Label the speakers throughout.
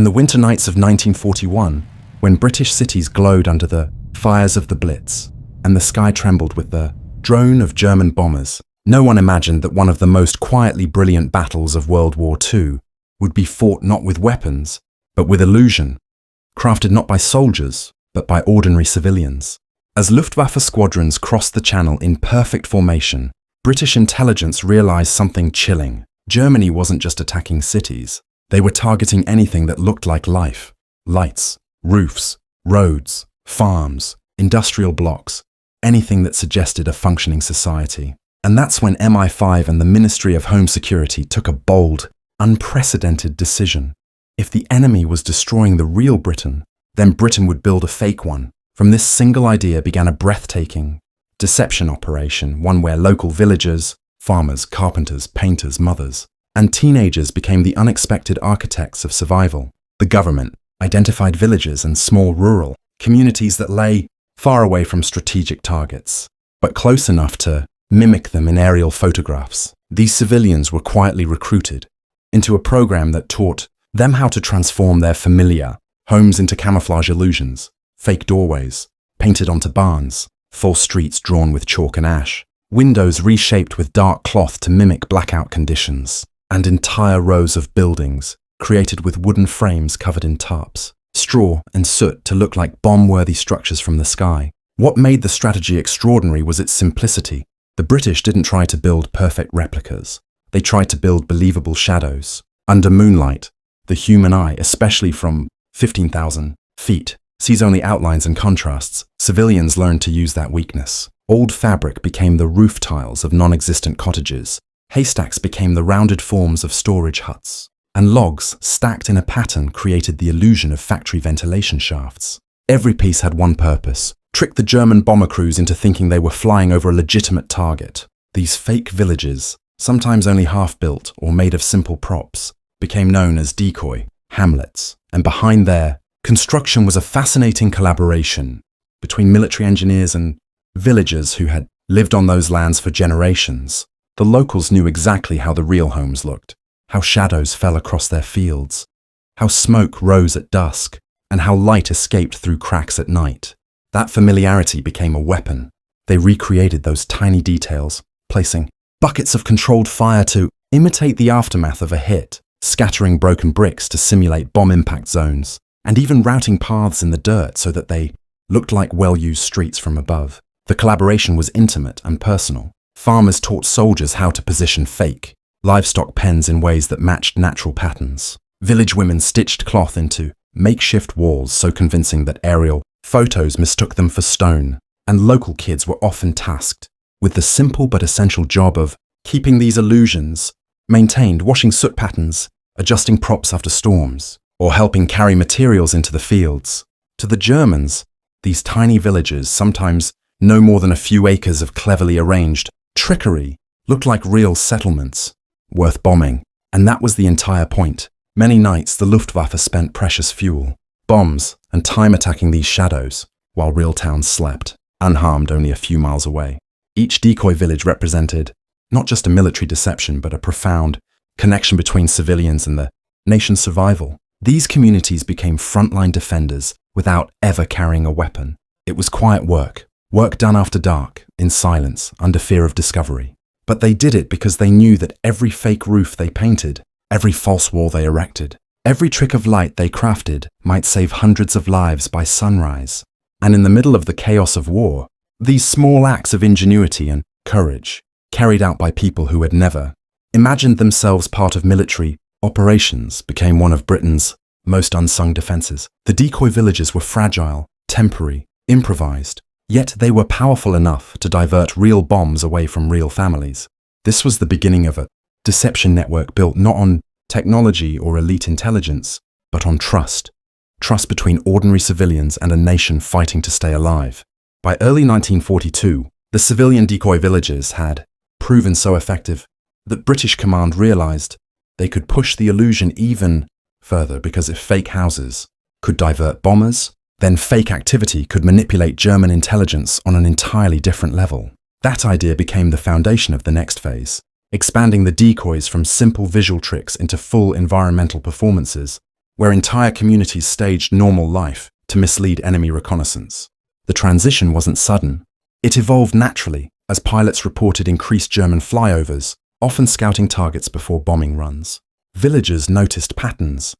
Speaker 1: In the winter nights of 1941, when British cities glowed under the fires of the Blitz, and the sky trembled with the drone of German bombers, no one imagined that one of the most quietly brilliant battles of World War II would be fought not with weapons, but with illusion, crafted not by soldiers, but by ordinary civilians. As Luftwaffe squadrons crossed the Channel in perfect formation, British intelligence realized something chilling. Germany wasn't just attacking cities. They were targeting anything that looked like life. Lights, roofs, roads, farms, industrial blocks, anything that suggested a functioning society. And that's when MI5 and the Ministry of Home Security took a bold, unprecedented decision. If the enemy was destroying the real Britain, then Britain would build a fake one. From this single idea began a breathtaking deception operation, one where local villagers, farmers, carpenters, painters, mothers, and teenagers became the unexpected architects of survival. The government identified villages and small rural communities that lay far away from strategic targets, but close enough to mimic them in aerial photographs. These civilians were quietly recruited into a program that taught them how to transform their familiar homes into camouflage illusions, fake doorways painted onto barns, false streets drawn with chalk and ash, windows reshaped with dark cloth to mimic blackout conditions, and entire rows of buildings created with wooden frames covered in tarps, straw and soot to look like bomb-worthy structures from the sky. What made the strategy extraordinary was its simplicity. The British didn't try to build perfect replicas. They tried to build believable shadows. Under moonlight, the human eye, especially from 15,000 feet, sees only outlines and contrasts. Civilians learned to use that weakness. Old fabric became the roof tiles of non-existent cottages. Haystacks became the rounded forms of storage huts. And logs, stacked in a pattern, created the illusion of factory ventilation shafts. Every piece had one purpose: trick the German bomber crews into thinking they were flying over a legitimate target. These fake villages, sometimes only half-built or made of simple props, became known as decoy hamlets. And behind their construction was a fascinating collaboration between military engineers and villagers who had lived on those lands for generations. The locals knew exactly how the real homes looked, how shadows fell across their fields, how smoke rose at dusk, and how light escaped through cracks at night. That familiarity became a weapon. They recreated those tiny details, placing buckets of controlled fire to imitate the aftermath of a hit, scattering broken bricks to simulate bomb impact zones, and even routing paths in the dirt so that they looked like well-used streets from above. The collaboration was intimate and personal. Farmers taught soldiers how to position fake livestock pens in ways that matched natural patterns. Village women stitched cloth into makeshift walls so convincing that aerial photos mistook them for stone, and local kids were often tasked with the simple but essential job of keeping these illusions maintained, washing soot patterns, adjusting props after storms, or helping carry materials into the fields. To the Germans, these tiny villages, sometimes no more than a few acres of cleverly arranged trickery, looked like real settlements, worth bombing. And that was the entire point. Many nights the Luftwaffe spent precious fuel, bombs, and time attacking these shadows, while real towns slept, unharmed only a few miles away. Each decoy village represented not just a military deception, but a profound connection between civilians and the nation's survival. These communities became frontline defenders without ever carrying a weapon. It was quiet work done after dark, in silence, under fear of discovery. But they did it because they knew that every fake roof they painted, every false wall they erected, every trick of light they crafted might save hundreds of lives by sunrise. And in the middle of the chaos of war, these small acts of ingenuity and courage, carried out by people who had never imagined themselves part of military operations, became one of Britain's most unsung defenses. The decoy villages were fragile, temporary, improvised, yet they were powerful enough to divert real bombs away from real families. This was the beginning of a deception network built not on technology or elite intelligence, but on trust. Trust between ordinary civilians and a nation fighting to stay alive. By early 1942, the civilian decoy villages had proven so effective that British command realized they could push the illusion even further, because if fake houses could divert bombers, then fake activity could manipulate German intelligence on an entirely different level. That idea became the foundation of the next phase, expanding the decoys from simple visual tricks into full environmental performances where entire communities staged normal life to mislead enemy reconnaissance. The transition wasn't sudden. It evolved naturally as pilots reported increased German flyovers, often scouting targets before bombing runs. Villagers noticed patterns.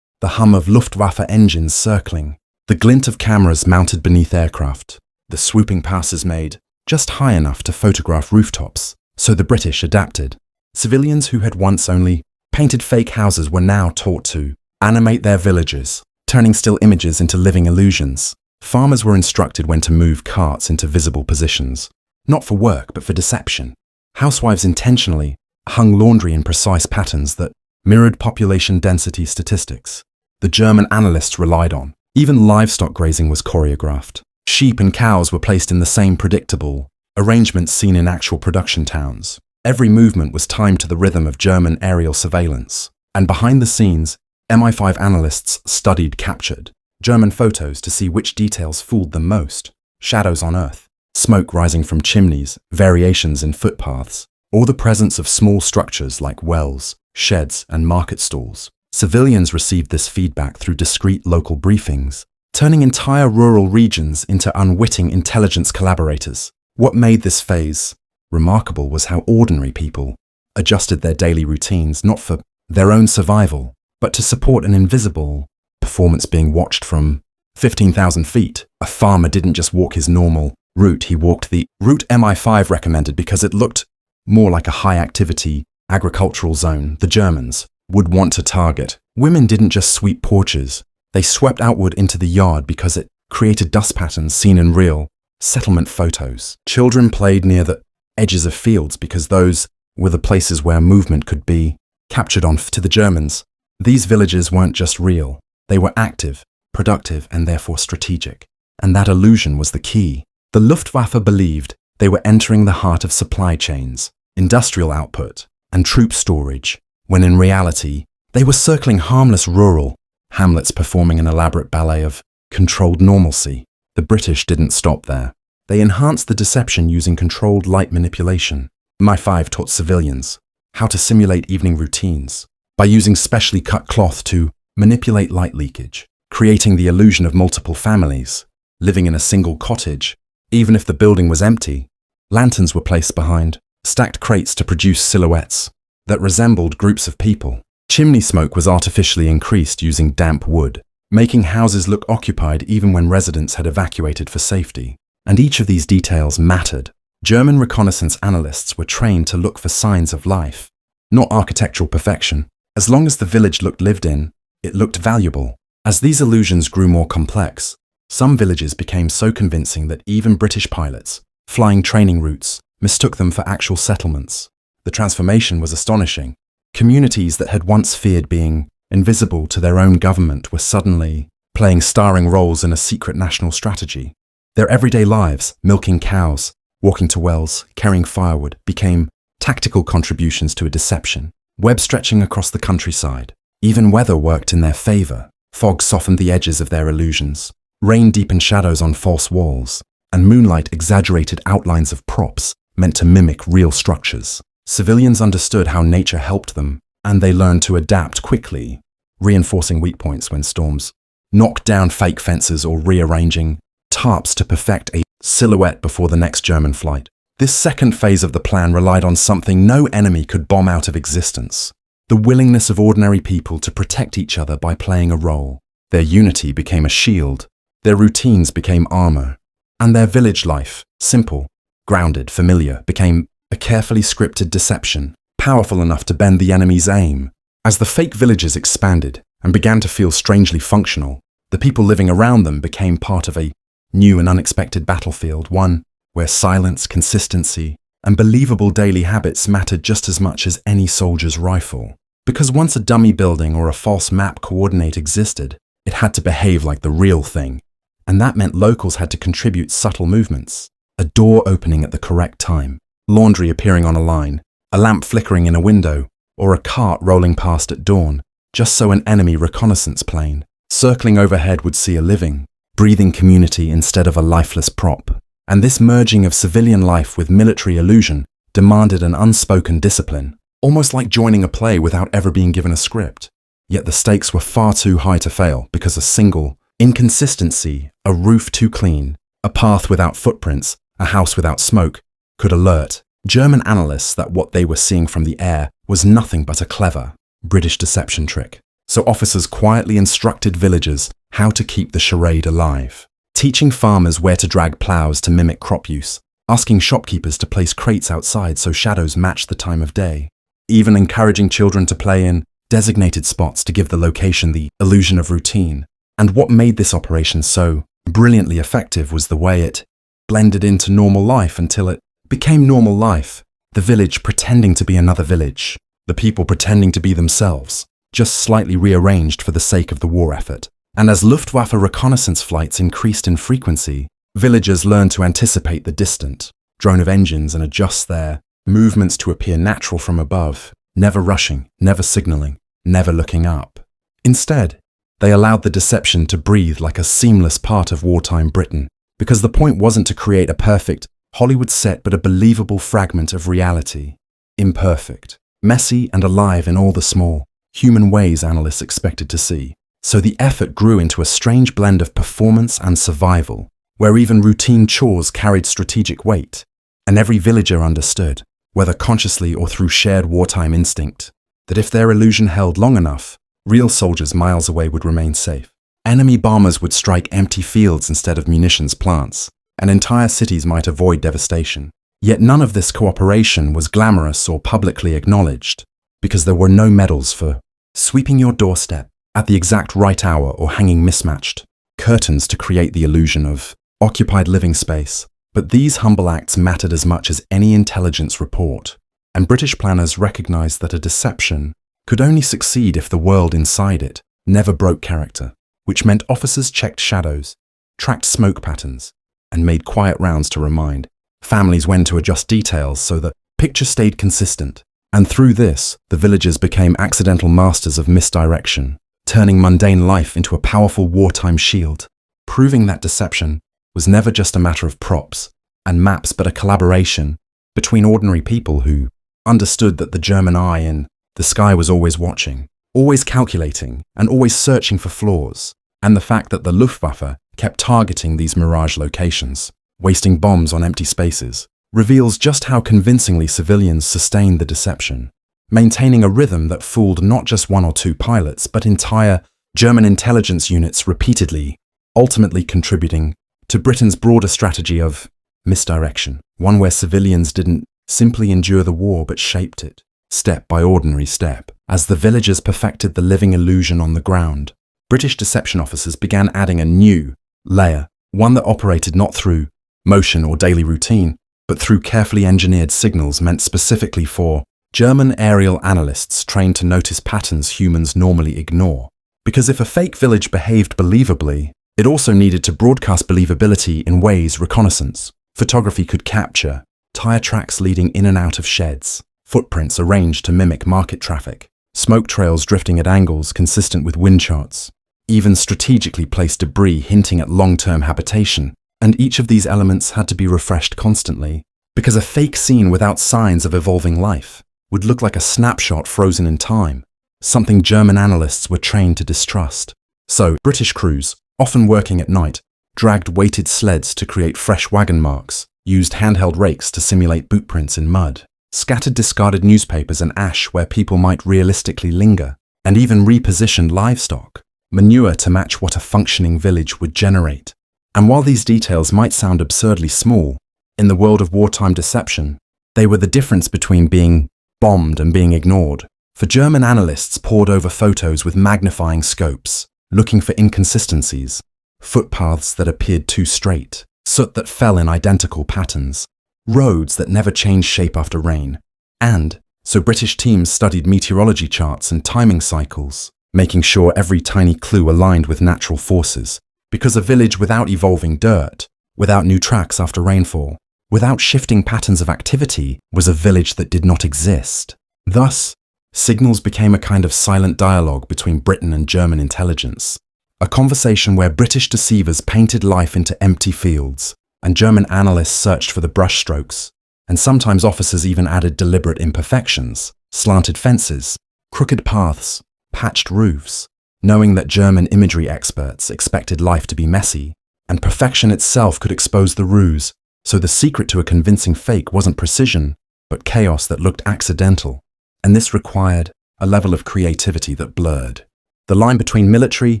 Speaker 1: The hum of Luftwaffe engines circling, the glint of cameras mounted beneath aircraft, the swooping passes made just high enough to photograph rooftops, so the British adapted. Civilians who had once only painted fake houses were now taught to animate their villages, turning still images into living illusions. Farmers were instructed when to move carts into visible positions, not for work but for deception. Housewives intentionally hung laundry in precise patterns that mirrored population density statistics. The German analysts relied on. Even livestock grazing was choreographed. Sheep and cows were placed in the same predictable arrangements seen in actual production towns. Every movement was timed to the rhythm of German aerial surveillance. And behind the scenes, MI5 analysts studied captured German photos to see which details fooled them most. Shadows on earth, smoke rising from chimneys, variations in footpaths, or the presence of small structures like wells, sheds, and market stalls. Civilians received this feedback through discreet local briefings, turning entire rural regions into unwitting intelligence collaborators. What made this phase remarkable was how ordinary people adjusted their daily routines not for their own survival, but to support an invisible performance being watched from 15,000 feet. A farmer didn't just walk his normal route, he walked the route MI5 recommended because it looked more like a high-activity agricultural zone the Germans would want to target. Women didn't just sweep porches, they swept outward into the yard because it created dust patterns seen in real settlement photos. Children played near the edges of fields because those were the places where movement could be captured on. To the Germans, these villages weren't just real, they were active, productive, and therefore strategic. And that illusion was the key. The Luftwaffe believed they were entering the heart of supply chains, industrial output, and troop storage, when in reality, they were circling harmless rural hamlets performing an elaborate ballet of controlled normalcy. The British didn't stop there. They enhanced the deception using controlled light manipulation. MI5 taught civilians how to simulate evening routines by using specially cut cloth to manipulate light leakage, creating the illusion of multiple families living in a single cottage. Even if the building was empty, lanterns were placed behind stacked crates to produce silhouettes that resembled groups of people. Chimney smoke was artificially increased using damp wood, making houses look occupied even when residents had evacuated for safety. And each of these details mattered. German reconnaissance analysts were trained to look for signs of life, not architectural perfection. As long as the village looked lived in, it looked valuable. As these illusions grew more complex, some villages became so convincing that even British pilots, flying training routes, mistook them for actual settlements. The transformation was astonishing. Communities that had once feared being invisible to their own government were suddenly playing starring roles in a secret national strategy. Their everyday lives, milking cows, walking to wells, carrying firewood, became tactical contributions to a deception, web stretching across the countryside. Even weather worked in their favor. Fog softened the edges of their illusions. Rain deepened shadows on false walls, and moonlight exaggerated outlines of props meant to mimic real structures. Civilians understood how nature helped them, and they learned to adapt quickly, reinforcing weak points when storms knocked down fake fences or rearranging tarps to perfect a silhouette before the next German flight. This second phase of the plan relied on something no enemy could bomb out of existence: the willingness of ordinary people to protect each other by playing a role. Their unity became a shield, their routines became armor, and their village life, simple, grounded, familiar, became a carefully scripted deception, powerful enough to bend the enemy's aim. As the fake villages expanded and began to feel strangely functional, the people living around them became part of a new and unexpected battlefield, one where silence, consistency, and believable daily habits mattered just as much as any soldier's rifle. Because once a dummy building or a false map coordinate existed, it had to behave like the real thing. And that meant locals had to contribute subtle movements: a door opening at the correct time, laundry appearing on a line, a lamp flickering in a window, or a cart rolling past at dawn, just so an enemy reconnaissance plane circling overhead would see a living, breathing community instead of a lifeless prop. And this merging of civilian life with military illusion demanded an unspoken discipline, almost like joining a play without ever being given a script. Yet the stakes were far too high to fail because a single inconsistency, a roof too clean, a path without footprints, a house without smoke, could alert German analysts that what they were seeing from the air was nothing but a clever British deception trick. So officers quietly instructed villagers how to keep the charade alive, teaching farmers where to drag plows to mimic crop use, asking shopkeepers to place crates outside so shadows matched the time of day, even encouraging children to play in designated spots to give the location the illusion of routine. And what made this operation so brilliantly effective was the way it blended into normal life until it became normal life, the village pretending to be another village, the people pretending to be themselves, just slightly rearranged for the sake of the war effort. And as Luftwaffe reconnaissance flights increased in frequency, villagers learned to anticipate the distant drone of engines and adjust their movements to appear natural from above, never rushing, never signaling, never looking up. Instead, they allowed the deception to breathe like a seamless part of wartime Britain, because the point wasn't to create a perfect Hollywood set but a believable fragment of reality. Imperfect, messy and alive in all the small, human ways analysts expected to see. So the effort grew into a strange blend of performance and survival, where even routine chores carried strategic weight, and every villager understood, whether consciously or through shared wartime instinct, that if their illusion held long enough, real soldiers miles away would remain safe. Enemy bombers would strike empty fields instead of munitions plants, and entire cities might avoid devastation. Yet none of this cooperation was glamorous or publicly acknowledged, because there were no medals for sweeping your doorstep at the exact right hour or hanging mismatched curtains to create the illusion of occupied living space. But these humble acts mattered as much as any intelligence report, and British planners recognized that a deception could only succeed if the world inside it never broke character, which meant officers checked shadows, tracked smoke patterns, and made quiet rounds to remind families when to adjust details so the picture stayed consistent. And through this, the villagers became accidental masters of misdirection, turning mundane life into a powerful wartime shield, proving that deception was never just a matter of props and maps but a collaboration between ordinary people who understood that the German eye in the sky was always watching, always calculating, and always searching for flaws, and the fact that the Luftwaffe kept targeting these mirage locations, wasting bombs on empty spaces, reveals just how convincingly civilians sustained the deception, maintaining a rhythm that fooled not just one or two pilots, but entire German intelligence units repeatedly, ultimately contributing to Britain's broader strategy of misdirection, one where civilians didn't simply endure the war but shaped it, step by ordinary step. As the villagers perfected the living illusion on the ground, British deception officers began adding a new layer, one that operated not through motion or daily routine, but through carefully engineered signals meant specifically for German aerial analysts trained to notice patterns humans normally ignore. Because if a fake village behaved believably, it also needed to broadcast believability in ways reconnaissance photography could capture: tire tracks leading in and out of sheds, footprints arranged to mimic market traffic, smoke trails drifting at angles consistent with wind charts, even strategically placed debris hinting at long-term habitation. And each of these elements had to be refreshed constantly, because a fake scene without signs of evolving life would look like a snapshot frozen in time, something German analysts were trained to distrust. So, British crews, often working at night, dragged weighted sleds to create fresh wagon marks, used handheld rakes to simulate boot prints in mud, scattered discarded newspapers and ash where people might realistically linger, and even repositioned livestock, manure to match what a functioning village would generate. And while these details might sound absurdly small, in the world of wartime deception, they were the difference between being bombed and being ignored. For German analysts pored over photos with magnifying scopes, looking for inconsistencies, footpaths that appeared too straight, soot that fell in identical patterns, roads that never changed shape after rain. And so British teams studied meteorology charts and timing cycles, making sure every tiny clue aligned with natural forces. Because a village without evolving dirt, without new tracks after rainfall, without shifting patterns of activity, was a village that did not exist. Thus, signals became a kind of silent dialogue between Britain and German intelligence, a conversation where British deceivers painted life into empty fields, and German analysts searched for the brushstrokes, and sometimes officers even added deliberate imperfections, slanted fences, crooked paths, patched roofs, knowing that German imagery experts expected life to be messy, and perfection itself could expose the ruse, so the secret to a convincing fake wasn't precision, but chaos that looked accidental. And this required a level of creativity that blurred the line between military,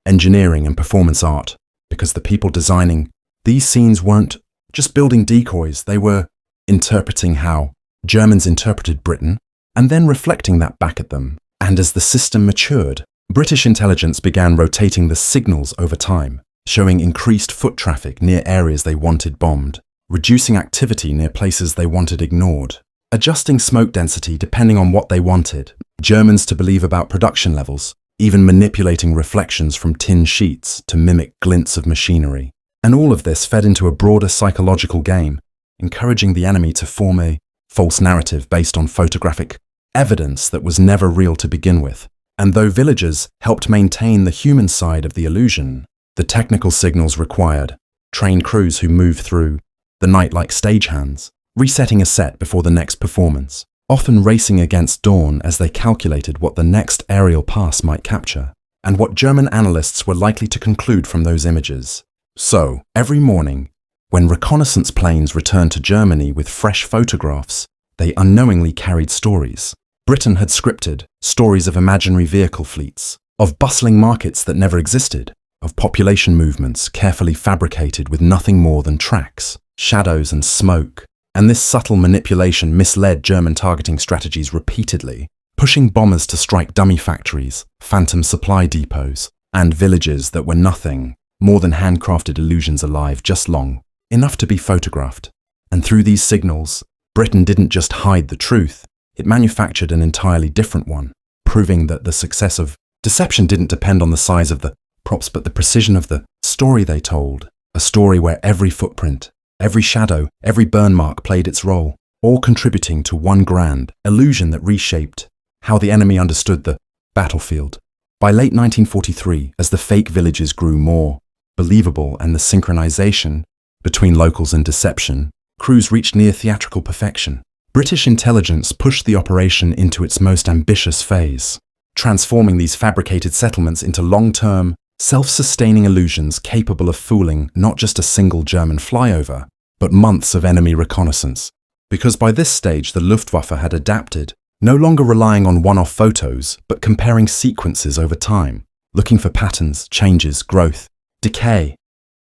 Speaker 1: engineering, and performance art, because the people designing these scenes weren't just building decoys, they were interpreting how Germans interpreted Britain, and then reflecting that back at them. And as the system matured, British intelligence began rotating the signals over time, showing increased foot traffic near areas they wanted bombed, reducing activity near places they wanted ignored, adjusting smoke density depending on what they wanted Germans to believe about production levels, even manipulating reflections from tin sheets to mimic glints of machinery. And all of this fed into a broader psychological game, encouraging the enemy to form a false narrative based on photographic evidence that was never real to begin with. And though villagers helped maintain the human side of the illusion, the technical signals required trained crews who moved through the night like stagehands, resetting a set before the next performance, often racing against dawn as they calculated what the next aerial pass might capture, and what German analysts were likely to conclude from those images. So, every morning, when reconnaissance planes returned to Germany with fresh photographs, they unknowingly carried stories. Britain had scripted stories of imaginary vehicle fleets, of bustling markets that never existed, of population movements carefully fabricated with nothing more than tracks, shadows, and smoke. And this subtle manipulation misled German targeting strategies repeatedly, pushing bombers to strike dummy factories, phantom supply depots, and villages that were nothing more than handcrafted illusions alive just long enough to be photographed. And through these signals, Britain didn't just hide the truth, it manufactured an entirely different one, proving that the success of deception didn't depend on the size of the props but the precision of the story they told, a story where every footprint, every shadow, every burn mark played its role, all contributing to one grand illusion that reshaped how the enemy understood the battlefield. By late 1943, as the fake villages grew more believable and the synchronization between locals and deception, crews reached near theatrical perfection. British intelligence pushed the operation into its most ambitious phase, transforming these fabricated settlements into long-term, self-sustaining illusions capable of fooling not just a single German flyover, but months of enemy reconnaissance. Because by this stage the Luftwaffe had adapted, no longer relying on one-off photos, but comparing sequences over time, looking for patterns, changes, growth, decay,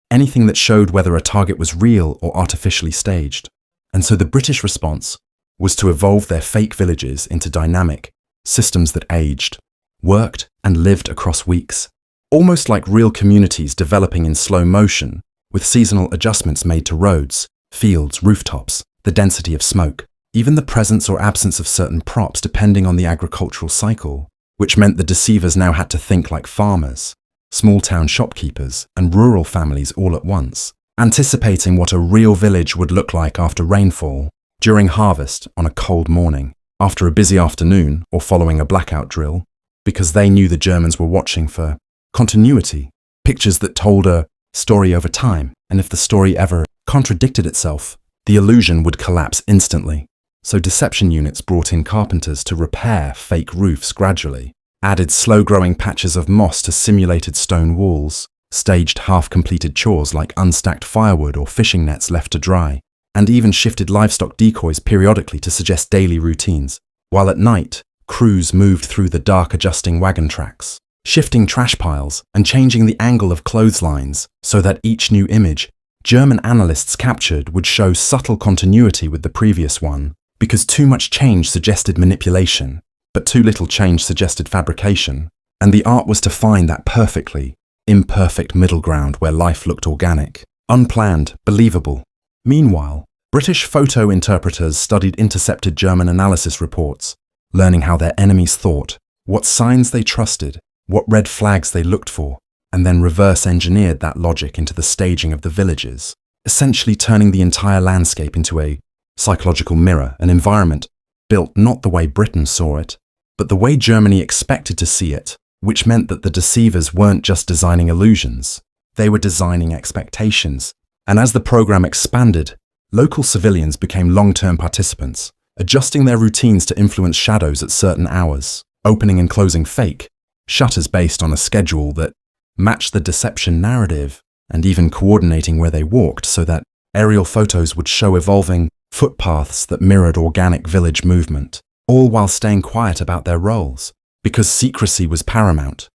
Speaker 1: anything that showed whether a target was real or artificially staged. And so the British response was to evolve their fake villages into dynamic systems that aged, worked, and lived across weeks, almost like real communities developing in slow motion, with seasonal adjustments made to roads, fields, rooftops, the density of smoke, even the presence or absence of certain props depending on the agricultural cycle, which meant the deceivers now had to think like farmers, small-town shopkeepers, and rural families all at once, anticipating what a real village would look like after rainfall, during harvest, on a cold morning, after a busy afternoon, or following a blackout drill, because they knew the Germans were watching for continuity, pictures that told a story over time, and if the story ever contradicted itself, the illusion would collapse instantly. So deception units brought in carpenters to repair fake roofs gradually, added slow-growing patches of moss to simulated stone walls, staged half-completed chores like unstacked firewood or fishing nets left to dry, and even shifted livestock decoys periodically to suggest daily routines, while at night, crews moved through the dark adjusting wagon tracks, shifting trash piles and changing the angle of clotheslines so that each new image German analysts captured would show subtle continuity with the previous one, because too much change suggested manipulation, but too little change suggested fabrication, and the art was to find that perfectly imperfect middle ground where life looked organic, unplanned, believable. Meanwhile, British photo interpreters studied intercepted German analysis reports, learning how their enemies thought, what signs they trusted, what red flags they looked for, and then reverse-engineered that logic into the staging of the villages, essentially turning the entire landscape into a psychological mirror, an environment built not the way Britain saw it, but the way Germany expected to see it, which meant that the deceivers weren't just designing illusions, they were designing expectations. And as the program expanded, local civilians became long-term participants, adjusting their routines to influence shadows at certain hours, opening and closing fake, shutters based on a schedule that matched the deception narrative, and even coordinating where they walked so that aerial photos would show evolving footpaths that mirrored organic village movement, all while staying quiet about their roles, because secrecy was paramount.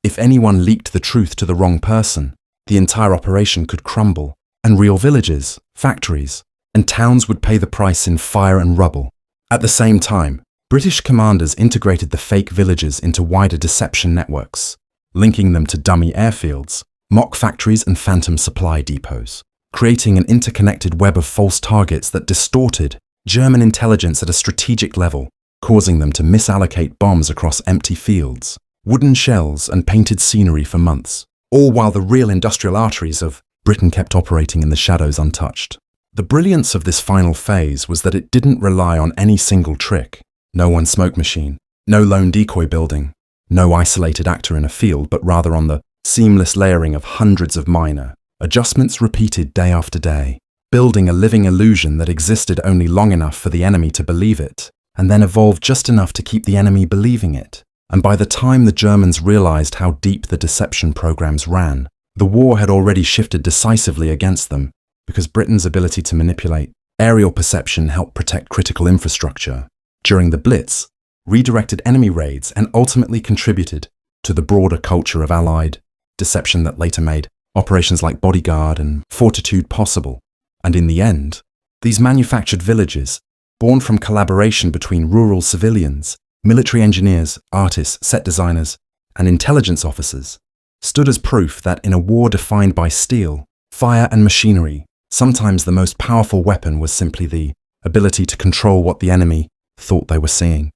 Speaker 1: If anyone leaked the truth to the wrong person, the entire operation could crumble, and real villages, factories, and towns would pay the price in fire and rubble. At the same time, British commanders integrated the fake villages into wider deception networks, linking them to dummy airfields, mock factories and phantom supply depots, creating an interconnected web of false targets that distorted German intelligence at a strategic level, causing them to misallocate bombs across empty fields, wooden shells and painted scenery for months, all while the real industrial arteries of Britain kept operating in the shadows untouched. The brilliance of this final phase was that it didn't rely on any single trick. No one smoke machine, no lone decoy building, no isolated actor in a field, but rather on the seamless layering of hundreds of minor adjustments repeated day after day, building a living illusion that existed only long enough for the enemy to believe it, and then evolved just enough to keep the enemy believing it. And by the time the Germans realized how deep the deception programs ran, the war had already shifted decisively against them, because Britain's ability to manipulate aerial perception helped protect critical infrastructure during the Blitz, redirected enemy raids, and ultimately contributed to the broader culture of Allied deception that later made operations like Bodyguard and Fortitude possible. And in the end, these manufactured villages, born from collaboration between rural civilians, military engineers, artists, set designers, and intelligence officers, stood as proof that in a war defined by steel, fire, and machinery, sometimes the most powerful weapon was simply the ability to control what the enemy thought they were seeing.